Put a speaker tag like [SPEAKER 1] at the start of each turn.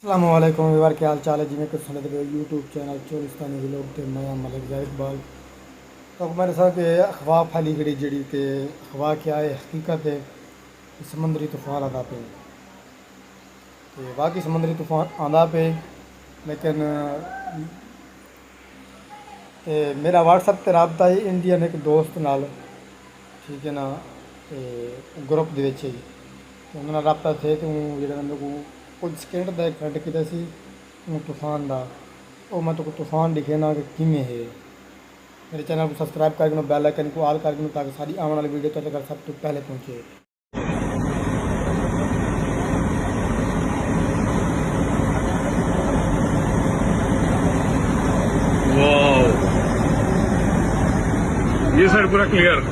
[SPEAKER 1] अस्सलामुअलैकुम व्यूअर, क्या हाल चाल है। जिमें कुछ सुनते थे यूट्यूब चैनल चोरिस्तानी व्लॉग थे। मैं मलिक ज़ाहिर इकबाल। तो मेरे साथ अखबार फैली गई जड़ी के अखबार क्या है हकीकत है कि समुंदरी तूफ़ान आदा पे तो बाकी समुंदरी तूफ़ान आदा पे लेकिन मेरा व्हाट्सएप ते रबता है इंडियन एक दोस्त नाल, ठीक है ना। ग्रुप ਦੇ ਵਿੱਚ ਹੀ ਉਹਨਾਂ ਨਾਲ ਰਾਬਤਾ ਥੇ ਤੇ ਉਹ ਜਿਹੜਾ ਮੈਨੂੰ ਕੁਝ ਸਕਿੰਟ ਦਾ ਘੰਟ ਕੀਤਾ ਸੀ ਉਹ ਤੂਫਾਨ ਦਾ ਉਹ ਮੈਂ तो तूफान दिखे ना कि किमें है। मेरे चैनल को सब्सक्राइब करके बेल आइकन को ऑल करके ताकि सारी आने वाली वीडियो तक सब तो पहले पहुँचे।
[SPEAKER 2] वाह, ये साइड पूरा क्लियर।